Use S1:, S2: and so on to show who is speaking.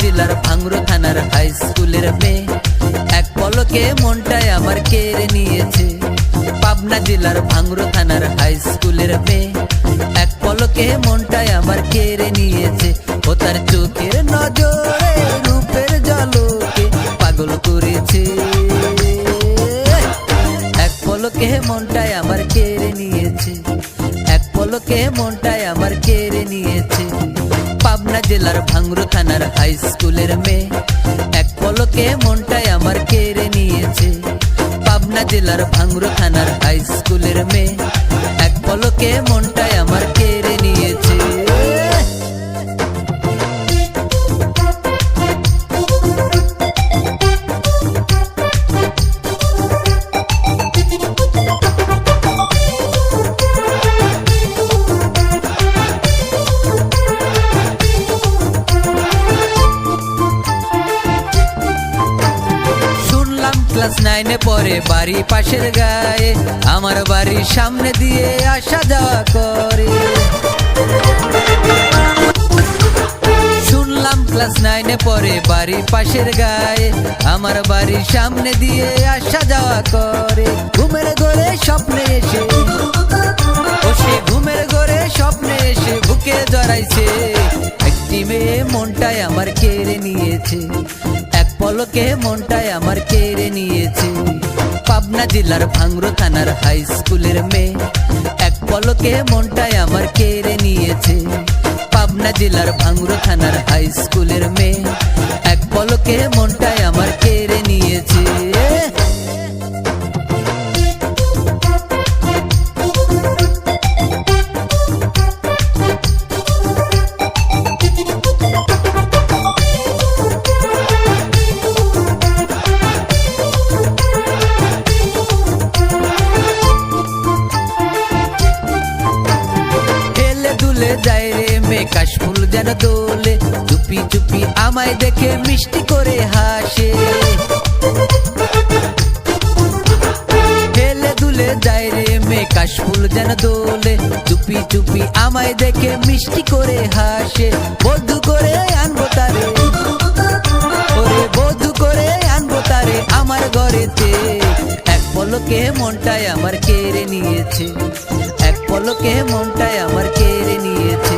S1: জেলার ভাঙড়া থানার হাই স্কুলের মেয়ে, এক পলকে মনটায় আমার কেড়ে নিয়েছে। পাবনা জেলার ভাঙড়া থানার হাই স্কুলের মেয়ে, এক পলকে মনটায় আমার কেড়ে নিয়েছে। ও তার চোখের নজরে রূপের ঝলকে পাগল করেছে। এক পলকে মনটায় আমার কেড়ে নিয়েছে, এক পলকে মনটায় আমার কেড়ে নিয়েছে। পাবনা জেলার ভাঙড়া থানার হাই স্কুলের মেয়ে, এক পলকে মনটায় আমার কেড়ে নিয়েছে। পাবনা জেলার ভাঙড়া থানার হাই স্কুলের মেয়ে, এক পলকে মনটায় আমার কেড়ে নিয়েছে। ক্লাস 9-এ পড়ে, বাড়ি পাশের গায়ে, আমার বাড়ির সামনে দিয়ে আসা যাওয়া করে। শুনলাম ক্লাস 9-এ পড়ে, বাড়ি পাশের গায়ে, আমার বাড়ির সামনে দিয়ে আসা যাওয়া করে। ঘুমের ঘরে স্বপ্নে এসে, ও সে ঘুমের ঘরে স্বপ্নে এসে বুকে জড়াইছে। একটি মেয়ে মনটায় আমার কেড়ে নিয়েছে, এক পলকে মনটায় আমার কেড়ে নিয়েছে। পাবনা জেলার ভাঙড়া থানার হাই স্কুলের মেয়ে, এক পলকে মনটায় আমার কেড়ে নিয়েছে। পাবনা জেলার ভাঙড়া থানার হাই স্কুলের মেয়ে, এক পলকে মনটায় আমার কেড়ে নিয়েছে। যায় রে মে কাশফুল যেন দোলে, চুপি চুপি আমায় দেখে মিষ্টি করে হাসে। হেলে দুলে যায় রে মে কাশফুল যেন দোলে, চুপি চুপি আমায় দেখে মিষ্টি করে হাসে। বধু করে আনবো তারে, ওরে বধু করে আনবো তারে আমার ঘরেতে। এক পলকে মনটায় আমার কেড়ে নিয়েছে, এক পলকে মনটায় আমার কেড়ে নিয়েছে।